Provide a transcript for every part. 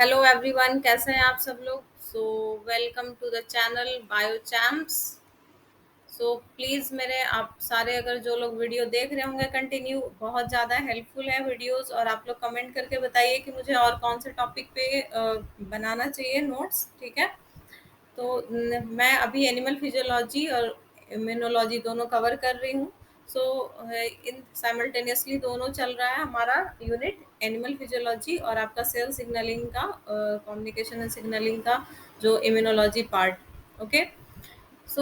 Hello everyone, कैसे हैं आप सब लोग। So welcome to the channel Bio Champs. So please मेरे आप सारे अगर जो लोग वीडियो देख रहे होंगे कंटिन्यू, बहुत ज़्यादा हेल्पफुल है वीडियोस। और आप लोग कमेंट करके बताइए कि मुझे और कौन से टॉपिक पे बनाना चाहिए नोट्स, ठीक है। तो मैं अभी एनिमल फिजियोलॉजी और इम्यूनोलॉजी दोनों कवर कर रही हूँ। सो इन साइमल्टेनियसली दोनों चल रहा है हमारा यूनिट, एनिमल फिजियोलॉजी और आपका सेल सिग्नलिंग का, कम्युनिकेशन एंड सिग्नलिंग का जो इम्यूनोलॉजी पार्ट। ओके।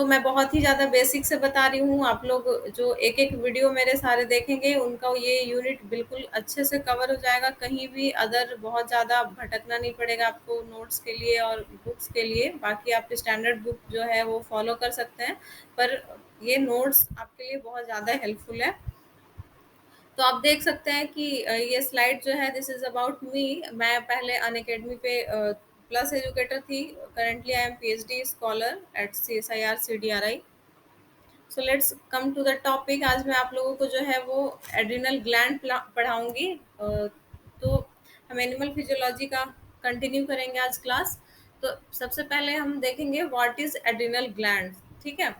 मैं बहुत ही ज़्यादा बेसिक से बता रही हूँ। आप लोग जो एक एक वीडियो मेरे सारे देखेंगे उनका ये यूनिट बिल्कुल अच्छे से कवर हो जाएगा। कहीं भी अदर बहुत ज़्यादा भटकना नहीं पड़ेगा आपको नोट्स के लिए और बुक्स के लिए। बाकी आपकी स्टैंडर्ड बुक जो है वो फॉलो कर सकते हैं, पर ये नोट्स आपके लिए बहुत ज़्यादा हेल्पफुल है। तो आप देख सकते हैं कि ये स्लाइड जो है, दिस इज अबाउट मी। मैं पहले अनअकैडमी पे प्लस एजुकेटर थी। Currently I am PhD scholar at CSIR CDRI। So let's come to the topic. आज मैं आप लोगों को जो है वो एड्रिनल ग्लैंड पढ़ाऊंगी। तो हम एनिमल फिजियोलॉजी का कंटिन्यू करेंगे आज क्लास। तो सबसे पहले हम देखेंगे व्हाट इज एड्रिनल ग्लैंड, ठीक है।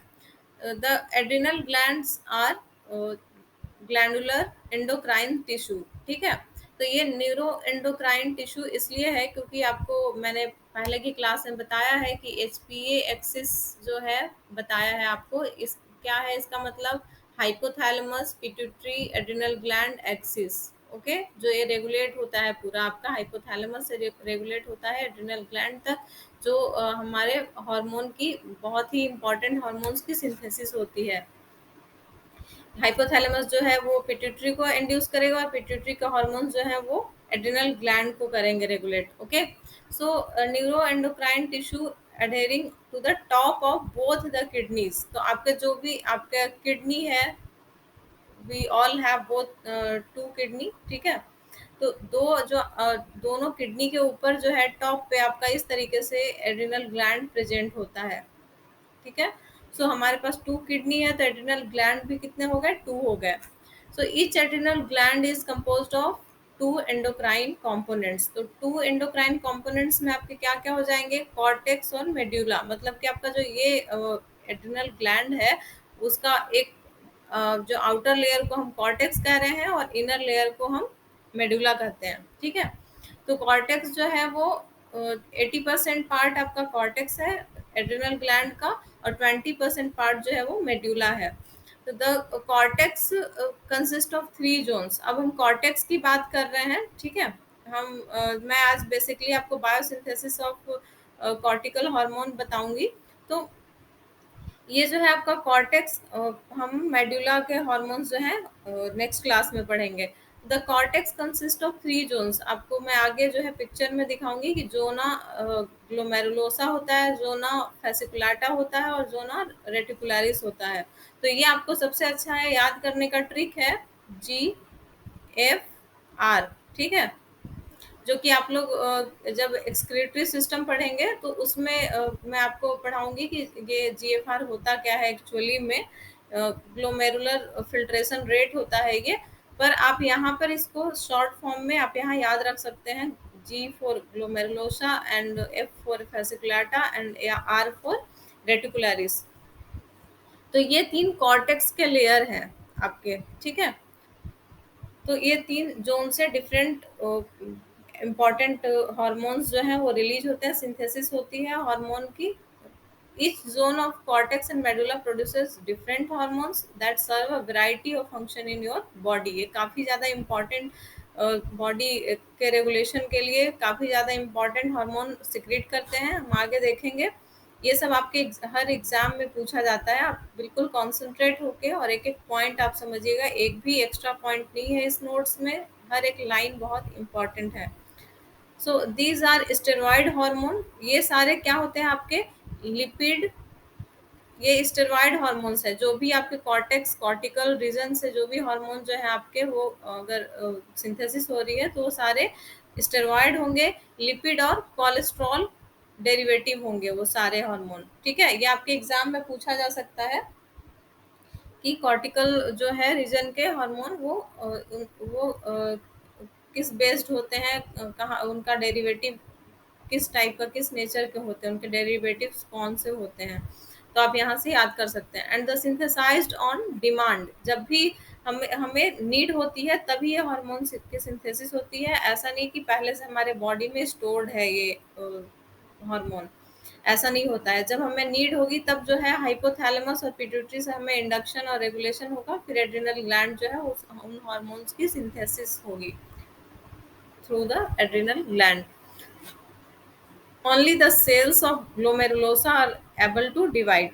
The adrenal glands are glandular endocrine tissue, ठीक है। तो ये न्यूरो एंडोक्राइन टिश्यू इसलिए है क्योंकि आपको मैंने पहले की क्लास में बताया है कि HPA एक्सिस जो है, बताया है आपको। इस क्या है इसका मतलब, hypothalamus pituitary adrenal gland axis. Okay, जो ये रेगुलेट होता है पूरा आपका, हाइपोथैलेमस से रेगुलेट होता है एड्रिनल ग्लैंड तक, जो हमारे हार्मोन की, बहुत ही इंपॉर्टेंट हार्मोन्स की सिंथेसिस होती है। हाइपोथैलेमस जो है वो पिट्यूटरी को इंड्यूस करेगा और पिट्यूटरी का हार्मोन जो है वो एड्रिनल ग्लैंड को करेंगे regulate. Okay. So neuro endocrine tissue adhering to the top of both the kidneys. तो आपके जो भी आपका किडनी है, we all have both two kidney, ठीक है। तो दोनों किडनी के ऊपर जो है टॉप पे आपका इस तरीके से एड्रिनल ग्लैंड प्रेजेंट होता है, ठीक है। हमारे पास टू किडनी है तो एड्रिनल ग्लैंड भी कितने हो गए, टू हो गए। Each adrenal gland is composed of two endocrine components. तो टू एंडोक्राइन कंपोनेंट्स में आपके क्या क्या हो जाएंगे, कॉर्टेक्स और मेड्यूला। मतलब कि आपका जो ये एड्रिनल ग्लैंड है उसका एक जो आउटर लेयर को हम कॉर्टेक्स कह रहे हैं और इनर लेयर को हम मेडुला कहते हैं, ठीक है। तो कॉर्टेक्स जो है वो 80% पार्ट आपका कॉर्टेक्स है एड्रिनल ग्लैंड का, और 20% पार्ट जो है वो मेड्यूला है। तो the cortex consist of 3 zones. अब हम कॉर्टेक्स की बात कर रहे हैं, ठीक है। मैं आज बेसिकली आपको बायोसिंथेसिस ऑफ कॉर्टिकल हार्मोन बताऊंगी। तो ये जो है आपका कॉर्टेक्स, हम मेडुला के हॉर्मोन्स जो हैं नेक्स्ट क्लास में पढ़ेंगे। The cortex consist of 3 zones. आपको मैं आगे जो है पिक्चर में दिखाऊंगी कि जोना ग्लोमेरुलोसा होता है, जोना फेसिकुलाटा होता है और जोना रेटिकुलरिस होता है। तो ये आपको सबसे अच्छा है याद करने का ट्रिक है, GFR, ठीक है। जो कि आप लोग जब एक्सक्रीटरी सिस्टम पढ़ेंगे तो उसमें मैं आपको पढ़ाऊंगी कि ये GFR होता क्या है एक्चुअली में। ग्लोमेरुलर फिल्ट्रेशन रेट होता है ये। पर आप यहाँ पर इसको शॉर्ट फॉर्म में आप यहाँ याद रख सकते हैं, G for glomerulosa and F for fasciculata and R for reticularis. तो ये 3 कॉर्टेक्स के लेयर हैं आपके, ठीक है। तो ये 3 जोन से डिफरेंट इम्पॉर्टेंट हार्मोन्स जो हैं वो रिलीज होते हैं, सिंथेसिस होती है हार्मोन की। Each zone of cortex and medulla produces different hormones that serve a variety of function in your body. ये काफ़ी ज़्यादा इम्पॉर्टेंट, बॉडी के रेगुलेशन के लिए काफ़ी ज़्यादा इम्पॉर्टेंट हार्मोन सिक्रीट करते हैं। हम आगे देखेंगे। ये सब आपके हर एग्जाम में पूछा जाता है। आप बिल्कुल कॉन्सेंट्रेट होके और एक एक पॉइंट आप समझिएगा, एक भी एक्स्ट्रा पॉइंट नहीं है इस नोट्स में, हर एक लाइन बहुत इंपॉर्टेंट है। These are steroid hormone. ये सारे क्या होते हैं आपके, लिपिड, ये स्टेरॉयड हार्मोन्स है। जो भी आपके कॉर्टेक्स कॉर्टिकल रीजन से जो भी हार्मोन जो है आपके, वो अगर सिंथेसिस हो रही है तो वो सारे स्टेरॉयड होंगे। लिपिड और कोलेस्ट्रॉल डेरिवेटिव होंगे वो सारे हार्मोन, ठीक है। ये आपके एग्जाम में पूछा जा सकता है कि कॉर्टिकल जो है रीजन के हार्मोन वो किस बेस्ड होते हैं, कहाँ उनका डेरिवेटिव किस टाइप का, किस नेचर के होते हैं, उनके डेरिवेटिव्स कौन से होते हैं, तो आप यहाँ से याद कर सकते हैं। And the synthesized on demand, जब भी हमें हमें नीड होती है तभी ये हार्मोन की सिंथेसिस होती है। ऐसा नहीं कि पहले से हमारे बॉडी में स्टोर्ड है ये हार्मोन, ऐसा नहीं होता है। जब हमें नीड होगी तब जो है हाइपोथैलेमस और पिट्यूटरी से हमें इंडक्शन और रेगुलेशन होगा, फिर एड्रिनल ग्लैंड जो है उन हार्मोन्स की सिंथेसिस होगी through the adrenal gland. Only the cells of glomerulosa are able to divide.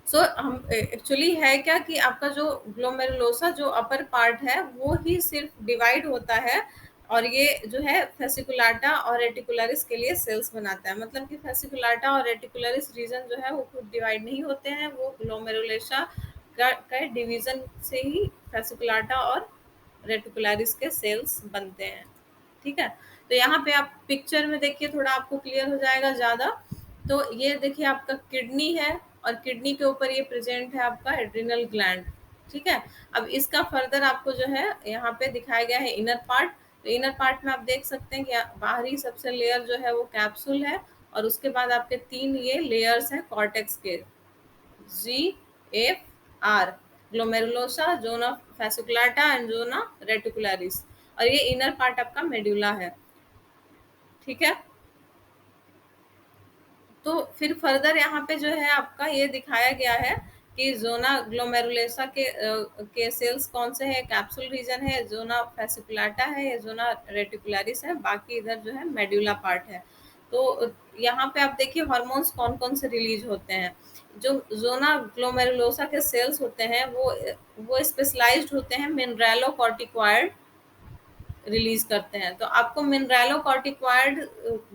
So हम एक्चुअली है क्या कि आपका जो ग्लोमेरुलोसा जो अपर पार्ट है वो ही सिर्फ डिवाइड होता है, और ये जो है फेसिकुलाटा और रेटिकुलरिस के लिए सेल्स बनाता है। मतलब कि फेसिकुलाटा और रेटिकुलरिस रीजन जो है वो खुद डिवाइड नहीं होते हैं, वो ग्लोमेरुलोसा का डिवीजन से ही फेसिकुलाटा और रेटिकुलरिस के सेल्स बनते हैं। ठीक है, तो यहाँ पे आप पिक्चर में देखिए, थोड़ा आपको क्लियर हो जाएगा ज़्यादा। तो ये देखिए आपका किडनी है, और किडनी के ऊपर ये प्रेजेंट है आपका एड्रिनल ग्लैंड। ठीक है, अब इसका फर्दर आपको जो है यहाँ पे दिखाया गया है इनर पार्ट। तो इनर पार्ट में आप देख सकते हैं कि बाहरी सबसे लेयर जो है वो कैप्सूल है, और उसके बाद आपके 3 ये लेयर्स हैं कॉर्टेक्स के, GFR, glomerulosa, zona fasciculata and zona reticularis, और ये इनर पार्ट आपका मेडुला है। ठीक है, तो फिर फर्दर यहाँ पे जो है आपका ये दिखाया गया है कि जोना ग्लोमेरुलोसा के सेल्स कौन से हैं, कैप्सूल रीजन है, जोना फैसिकुलाटा है, या जोना रेटिकुलरिस है, बाकी इधर जो है मेडुला पार्ट है। तो यहाँ पे आप देखिए हार्मोन्स कौन कौन से रिलीज होते हैं। जो जोना ग्लोमेरुलोसा के सेल्स होते हैं वो स्पेशलाइज्ड होते हैं मिनरलोकॉर्टिकॉइड रिलीज करते हैं। तो आपको मिनरलोकॉर्टिकॉइड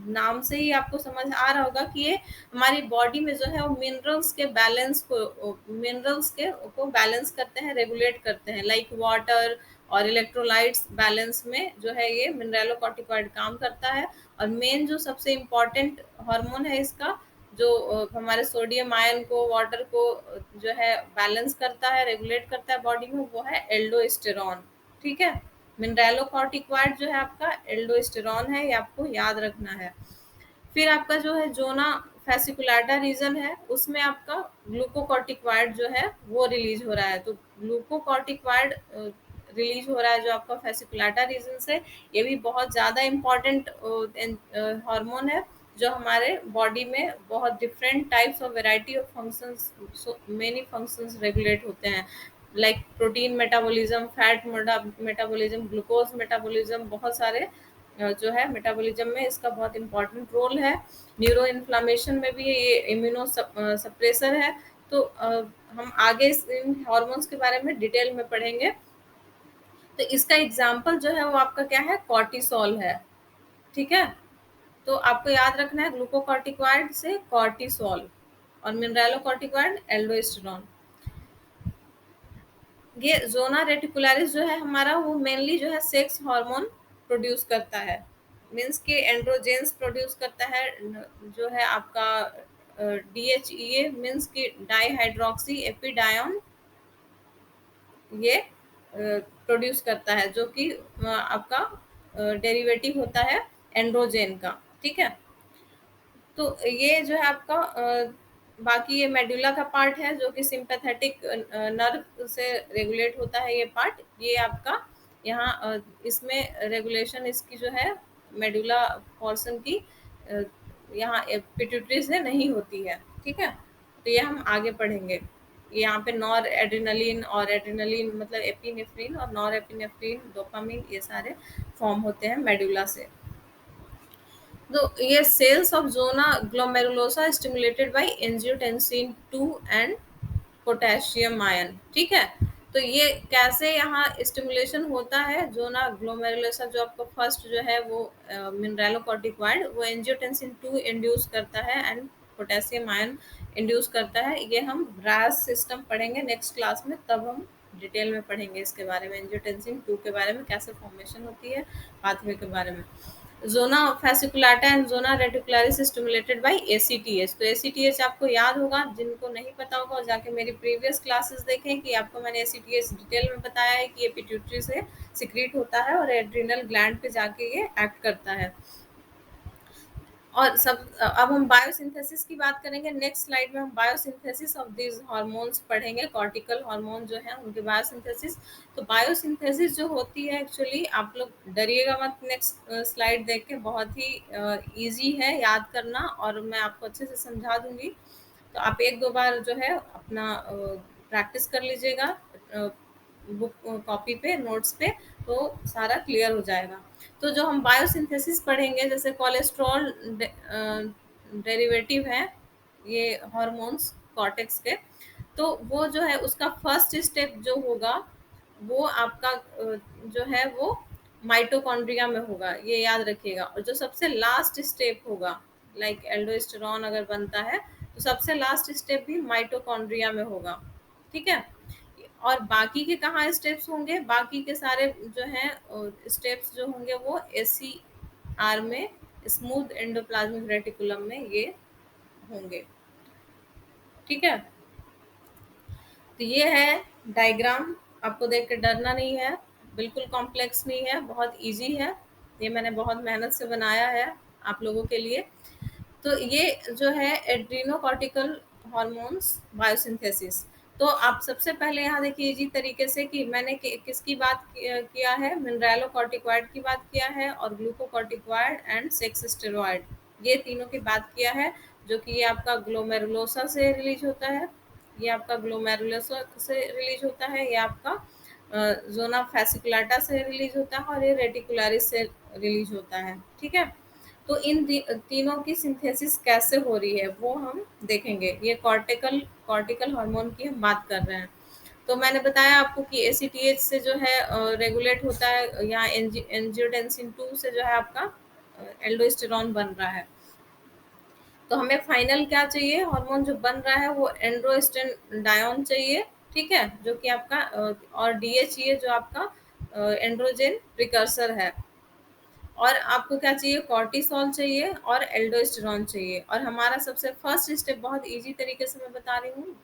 नाम से ही आपको समझ आ रहा होगा कि ये हमारी बॉडी में जो है वो मिनरल्स के को बैलेंस करते हैं, रेगुलेट करते हैं, लाइक वाटर और इलेक्ट्रोलाइट्स बैलेंस में जो है ये मिनरलोकॉर्टिकॉइड काम करता है। और मेन जो सबसे इम्पोर्टेंट हार्मोन है इसका, जो हमारे सोडियम आयन को, वाटर को जो है बैलेंस करता है, रेगुलेट करता है बॉडी में, वो है एल्डोस्टेरॉन। ठीक है, मिनरलोकॉर्टिकॉइड जो है आपका एल्डोस्टेरॉन है, ये आपको याद रखना है। फिर आपका जो है जोना फैसिकुलाटा रीजन है, उसमें आपका ग्लूकोकॉर्टिकॉइड जो है वो रिलीज हो रहा है। तो ग्लूकोकॉर्टिकॉइड रिलीज हो रहा है जो आपका फैसिकुलाटा रीजन से। ये भी बहुत ज़्यादा इम्पॉर्टेंट हार्मोन है, जो हमारे बॉडी में बहुत डिफरेंट टाइप्स और variety of functions, many functions regulate होते हैं, like protein metabolism, fat metabolism, glucose metabolism, बहुत सारे जो है मेटाबॉलिज्म में इसका बहुत इंपॉर्टेंट रोल है। न्यूरो इन्फ्लामेशन में भी ये इम्यूनो सप्रेसर है। तो हम आगे इन हार्मोन्स के बारे में डिटेल में पढ़ेंगे। तो इसका एग्जाम्पल जो है वो आपका क्या है, कॉर्टिसोल है। ठीक है, तो आपको याद रखना है ग्लूकोकॉर्टिकॉइड से कॉर्टिसोल, और मिनरलोकॉर्टिकॉइड एल्डोस्टेरॉन। ये जोना रेटिकुलरिस जो है हमारा, वो मेनली जो है सेक्स हार्मोन प्रोड्यूस करता है, मीन्स कि एंड्रोजेंस प्रोड्यूस करता है। जो है आपका DHEA मीन्स कि डाईहाइड्रोक्सी एपिडायोन, ये प्रोड्यूस करता है, जो कि आपका डेरिवेटिव होता है एंड्रोजेन का। ठीक है, तो ये जो है आपका बाकी ये मेडुला का पार्ट है, जो कि सिंपैथेटिक नर्व से रेगुलेट होता है ये पार्ट। ये आपका यहाँ इसमें रेगुलेशन इसकी जो है मेडुला पोर्शन की यहाँ पिट्यूटरी से नहीं होती है। ठीक है, तो ये हम आगे पढ़ेंगे। यहाँ पे नॉर एड्रिनलिन, और एड्रिनलिन मतलब एपिनेफ्रिन, और नॉर एपिनेफ्रिन, डोपामिन, ये सारे फॉर्म होते हैं मेडुला से। तो ये cells of zona glomerulosa stimulated by angiotensin 2 and potassium ion. ठीक है, तो ये कैसे यहाँ स्टिमुलेशन होता है, जोना ग्लोमेरुलोसा जो आपका फर्स्ट जो है वो मिनरलोकॉर्टिकॉइड, वो एंजियोटेंसिन 2 इंड्यूस करता है एंड पोटेशियम आयन इंड्यूस करता है। ये हम ब्रास सिस्टम पढ़ेंगे नेक्स्ट क्लास में, तब हम डिटेल में पढ़ेंगे इसके बारे में, एंजियोटेंसिन 2 के बारे में, कैसे फॉर्मेशन होती है, पाथवे के बारे में। Zona fasciculata and zona reticularis stimulated by ACTH। तो ACTH आपको याद होगा, जिनको नहीं पता होगा और जाके मेरी प्रीवियस क्लासेस देखें कि आपको मैंने ACTH डिटेल में बताया है कि ये पिट्यूटरी से सिक्रीट होता है और एड्रिनल ग्लैंड पे जाके ये एक्ट करता है। और अब हम बायोसिंथेसिस की बात करेंगे। नेक्स्ट स्लाइड में हम बायोसिंथेसिस ऑफ दीज हार्मोन्स पढ़ेंगे, कॉर्टिकल हार्मोन जो है उनके बायोसिंथेसिस। तो बायोसिंथेसिस जो होती है, एक्चुअली आप लोग डरिएगा मत, नेक्स्ट स्लाइड देख के, बहुत ही इजी है याद करना और मैं आपको अच्छे से समझा दूंगी। तो आप एक दो बार जो है अपना प्रैक्टिस कर लीजिएगा बुक कॉपी पे, नोट्स पे, तो सारा क्लियर हो जाएगा। तो जो हम बायोसिंथेसिस पढ़ेंगे, जैसे कोलेस्ट्रॉल डेरिवेटिव है ये हार्मोन्स कॉर्टेक्स के, तो वो जो है उसका फर्स्ट स्टेप जो होगा वो आपका जो है वो माइटोकॉन्ड्रिया में होगा, ये याद रखिएगा। और जो सबसे लास्ट स्टेप होगा, लाइक एल्डोस्टेरॉन अगर बनता है तो सबसे लास्ट स्टेप भी माइटोकॉन्ड्रिया में होगा, ठीक है। और बाकी के कहाँ स्टेप्स होंगे, बाकी के सारे जो हैं स्टेप्स जो होंगे वो SCR में, स्मूथ एंडोप्लाज्मिक रेटिकुलम में ये होंगे, ठीक है। तो ये है डायग्राम, आपको देख के डरना नहीं है, बिल्कुल कॉम्प्लेक्स नहीं है, बहुत इजी है। ये मैंने बहुत मेहनत से बनाया है आप लोगों के लिए। तो ये जो है एड्रीनोकॉर्टिकल हार्मोन्स बायोसिंथेसिस। तो आप सबसे पहले यहाँ देखिए इजी तरीके से कि मैंने किसकी बात किया है, मिनरलोकॉर्टिकॉइड की बात किया है, और ग्लूकोकॉर्टिकॉइड एंड सेक्स स्टेरॉइड, ये तीनों की बात किया है। जो कि ये आपका ग्लोमेरुलोसा से रिलीज होता है, ये आपका ग्लोमेरुलोसा से रिलीज होता है, ये आपका जोना फैसिकुलाटा से रिलीज होता है, और ये रेटिकुलरिस से रिलीज होता है, ठीक है। तो इन तीनों की सिंथेसिस कैसे हो रही है वो हम देखेंगे। ये कॉर्टिकल कॉर्टिकल हार्मोन की हम बात कर रहे हैं। तो मैंने बताया आपको कि ACTH से जो है रेगुलेट होता है, यहाँ एंजियोटेंसिन 2 से जो है आपका एल्डोस्टेरॉन बन रहा है। तो हमें फाइनल क्या चाहिए, हार्मोन जो बन रहा है वो एंड्रोस्टेंडायोन चाहिए, ठीक है, जो कि आपका और DHEA जो आपका एंड्रोजन प्रिकर्सर है। और आपको क्या चाहिए, कॉर्टिसोल चाहिए और एल्डोस्टेरॉन चाहिए। और हमारा सबसे फर्स्ट स्टेप बहुत इजी तरीके से मैं बता रही हूँ।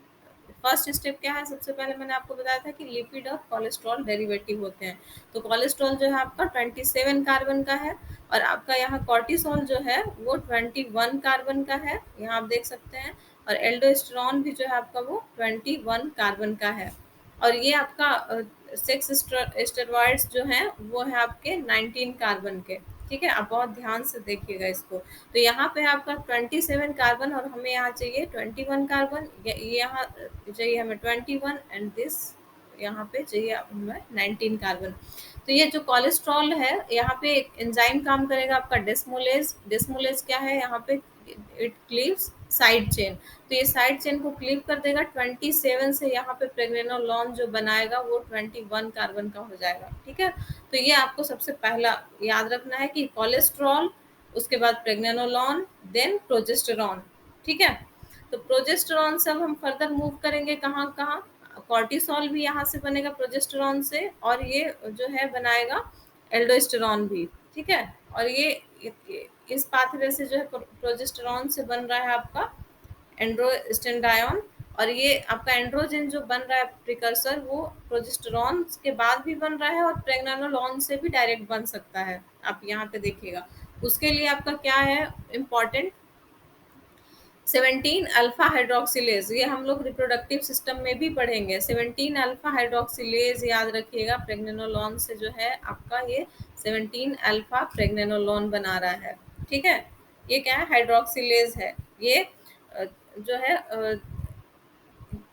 फर्स्ट स्टेप क्या है, सबसे पहले मैंने आपको बताया था कि लिपिड और कोलेस्ट्रॉल डेरिवेटिव होते हैं। तो कोलेस्ट्रॉल जो है आपका 27 कार्बन का है, और आपका यहाँ कॉर्टिसोल जो है वो 21 कार्बन का है, यहाँ आप देख सकते हैं। और एल्डोस्टेरॉन भी जो है आपका वो 21 कार्बन का है। और ये आपका सेक्स स्टेरॉइड्स जो हैं वो है आपके 19 कार्बन के, ठीक है। आप बहुत ध्यान से देखिएगा इसको। तो यहाँ पे आपका 27 कार्बन, और हमें यहाँ चाहिए 21 कार्बन, यहाँ चाहिए हमें 21, एंड दिस यहाँ पे चाहिए हमें 19 कार्बन। तो ये जो कोलेस्ट्रॉल है, यहाँ पे एक एंजाइम काम करेगा आपका डेस्मोलेज। डेस्मोलेज क्या है, यहाँ पे इट क्लीव्स साइड चेन। तो ये साइड चेन को क्लीव कर देगा 27 से, यहाँ पे प्रेग्नेनोलॉन जो बनाएगा वो 21 कार्बन का हो जाएगा, ठीक है। तो ये आपको सबसे पहला याद रखना है कि कोलेस्ट्रॉल, उसके बाद प्रेग्नेनोलॉन, देन प्रोजेस्टेरॉन, ठीक है। तो प्रोजेस्टेरॉन से अब हम फर्दर मूव करेंगे कहाँ कहाँ, कॉर्टिसोल भी यहाँ से बनेगा प्रोजेस्टेरॉन से, और ये जो है बनाएगा एल्डोस्टेरॉन भी, ठीक है। और ये इस पाथवे से जो है प्रोजेस्टेरॉन से बन रहा है आपका एंड्रोस्टेंडायोन। और ये आपका एंड्रोजन जो बन रहा है प्रिकर्सर, वो प्रोजेस्टेरॉन के बाद भी बन रहा है, और प्रेग्नानोलॉन से भी डायरेक्ट बन सकता है, आप यहाँ पे देखिएगा। उसके लिए आपका क्या है इम्पॉर्टेंट, 17 अल्फा हाइड्रोक्सिलेज, ये हम लोग रिप्रोडक्टिव सिस्टम में भी पढ़ेंगे। 17 अल्फा हाइड्रोक्सिलेज याद रखिएगा, प्रेग्नेनोलॉन से जो है आपका ये 17 अल्फा प्रेग्नेनोलॉन बना रहा है, ठीक है। ये क्या है, हाइड्रोक्सिलेज है ये, जो है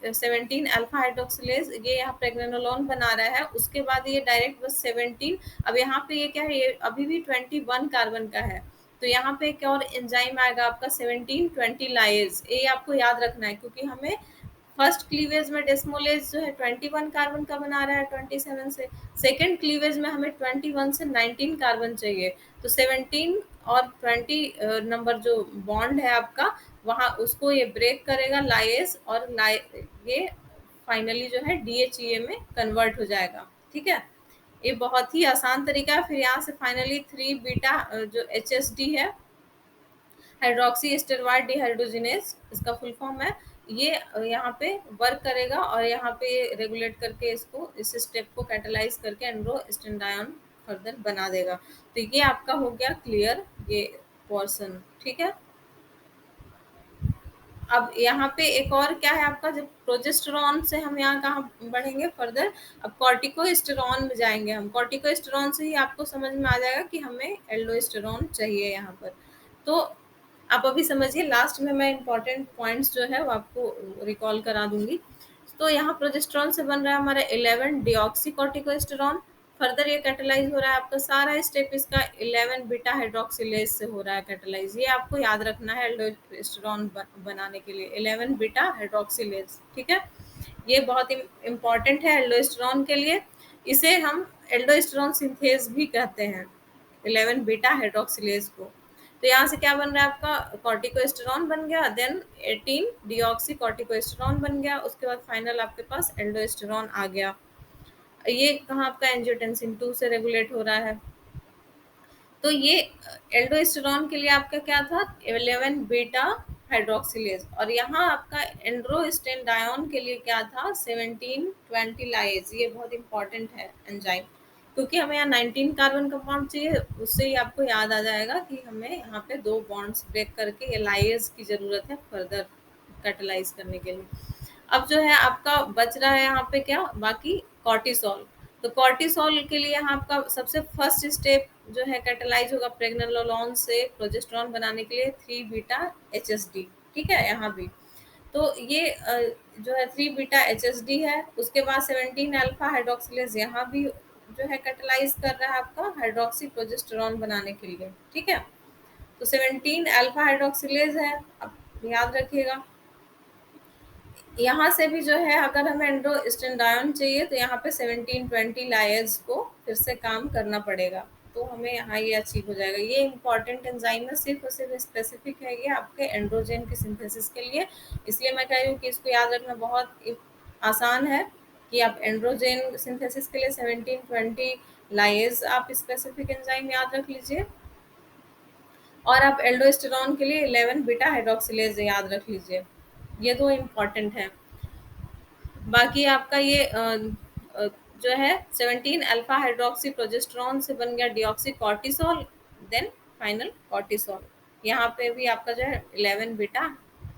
17 अल्फा हाइड्रोक्सिलेज, ये यहाँ प्रेग्नेनोलॉन बना रहा है। उसके बाद ये डायरेक्ट बस 17, अब यहाँ पे ये क्या है, ये अभी भी 21 कार्बन का है। तो यहाँ पे एक और एंजाइम आएगा आपका 17-20 लाइज, ये आपको याद रखना है, क्योंकि हमें फर्स्ट क्लीवेज में डेस्मोलेज जो है 21 कार्बन का बना रहा है 27 से, सेकंड क्लीवेज में हमें 21 से 19 कार्बन चाहिए। तो 17 और 20 नंबर जो बॉन्ड है आपका, वहाँ उसको ये ब्रेक करेगा लाइज, और ये फाइनली जो है DHEA में कन्वर्ट हो जाएगा, ठीक है। ये बहुत ही आसान तरीका है। फिर यहाँ से फाइनली 3 बीटा जो HSD है, हाइड्रोक्सी स्टेरॉइड डिहाइड्रोजिनेज इसका फुल फॉर्म है, ये यहाँ पे वर्क करेगा, और यहाँ पे रेगुलेट करके इसको, इस स्टेप को कैटलाइज करके एंड्रोस्टेंडायोन फर्दर बना देगा। तो ये आपका हो गया क्लियर, ये पर्सन, ठीक है। अब यहाँ पे एक और क्या है आपका, जब प्रोजेस्टेरॉन से हम यहाँ कहाँ बढ़ेंगे फर्दर, अब कॉर्टिकोस्टेरॉन में जाएंगे हम। कॉर्टिकोस्टेरॉन से ही आपको समझ में आ जाएगा कि हमें एल्डोस्टेरॉन चाहिए यहाँ पर। तो आप अभी समझिए, लास्ट में मैं इंपॉर्टेंट पॉइंट्स जो है वो आपको रिकॉल करा दूंगी। तो यहाँ प्रोजेस्टेरॉन से बन रहा है हमारा 11 डिऑक्सी कॉर्टिकोस्टेरॉन। फर्दर ये कैटेलाइज हो रहा है आपका सारा स्टेप इसका 11 बीटा हाइड्रोक्सिलेज से हो रहा है कैटेलाइज। ये आपको याद रखना है एल्डोस्टेरॉन बनाने के लिए 11 बीटा हाइड्रोक्सिलेज, ठीक है। ये बहुत इंपॉर्टेंट है एल्डोस्टेरॉन के लिए। इसे हम एल्डोस्टेरॉन सिंथेज भी कहते हैं, 11 बीटा हाइड्रोक्सिलेज को। तो यहाँ से क्या बन रहा है आपका, कॉर्टिकोस्टेरॉन बन गया, देन 18 डिऑक्सी कॉर्टिकोस्टेरॉन बन गया, उसके बाद फाइनल आपके पास एल्डोस्टेरॉन आ गया। ये कहाँ आपका एंजियोटेंसिन 2 से रेगुलेट हो रहा है। तो ये एल्डोस्टेरॉन के लिए आपका क्या था, 11 बीटा हाइड्रोक्सिलेज। और यहाँ आपका एंड्रोस्टेंडायोन के लिए क्या था, 17 20 लाइज। ये बहुत इंपॉर्टेंट है एंजाइम, क्योंकि हमें यहाँ 19 कार्बन कंपाउंड चाहिए। उससे ही आपको याद आ जाएगा कि हमें यहाँ पे 2 बॉन्ड्स ब्रेक करके ये लाइज की जरूरत है फर्दर कैटेलाइज करने के लिए। अब जो है आपका बच रहा है यहाँ पे क्या बाकी, कॉर्टिसोल। तो कॉर्टिसोल के लिए यहाँ आपका सबसे फर्स्ट स्टेप जो है कैटेलाइज होगा प्रेग्नेनोलोन से प्रोजेस्टेरॉन बनाने के लिए 3 बीटा एचएसडी, ठीक है। यहाँ भी तो ये जो है 3 बीटा एचएसडी है। उसके बाद 17 अल्फा हाइड्रोक्सिलेज यहाँ भी जो है कैटेलाइज कर रहा है आपका हाइड्रोक्सी प्रोजेस्टेरॉन बनाने के लिए, ठीक है। तो 17 अल्फा हाइड्रोक्सिलेज है, अब याद रखिएगा। यहाँ से भी जो है अगर हमें एंड्रोस्टेंडायन चाहिए तो यहाँ पे 17 20 लायर्स को फिर से काम करना पड़ेगा, तो हमें यहाँ ये अचीव हो जाएगा। ये इंपॉर्टेंट एंजाइम है, सिर्फ और सिर्फ स्पेसिफिक है ये आपके एंड्रोजन की सिंथेसिस के लिए। इसलिए मैं कह रही हूँ कि इसको याद रखना बहुत आसान है कि आप एंड्रोजन सिंथेसिस के लिए 17 20 लाइज आप स्पेसिफिक एंजाइम याद रख लीजिए, और आप एल्डोस्टेरॉन के लिए 11 बीटा हाइड्रोक्सिलेज याद रख लीजिए। ये दो इम्पॉर्टेंट है। बाकी आपका ये जो है 17 अल्फा हाइड्रोक्सी प्रोजेस्टेरॉन से बन गया deoxycortisol, then final cortisol. यहाँ पे भी आपका जो है 11 बीटा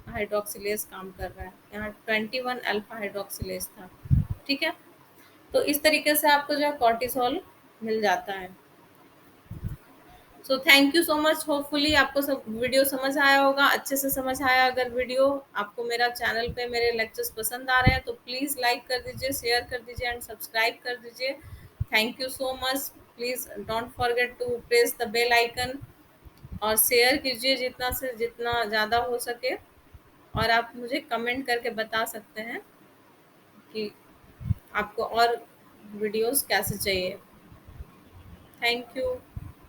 हाइड्रोक्सिलेज काम कर रहा है, यहाँ 21 अल्फा हाइड्रोक्सिलेज था, ठीक है। तो इस तरीके से आपको जो है कॉर्टिसोल मिल जाता है। So thank you so much. Hopefully आपको सब वीडियो समझ आया होगा, अच्छे से समझ आया। अगर वीडियो आपको मेरा चैनल पे मेरे लेक्चर्स पसंद आ रहे हैं तो प्लीज़ लाइक कर दीजिए, शेयर कर दीजिए एंड सब्सक्राइब कर दीजिए। Thank you so much. Please don't forget to press the bell icon और शेयर कीजिए जितना से जितना ज़्यादा हो सके। और आप मुझे कमेंट करके बता सकते हैं कि आपको और वीडियोस कैसे चाहिए। Thank you.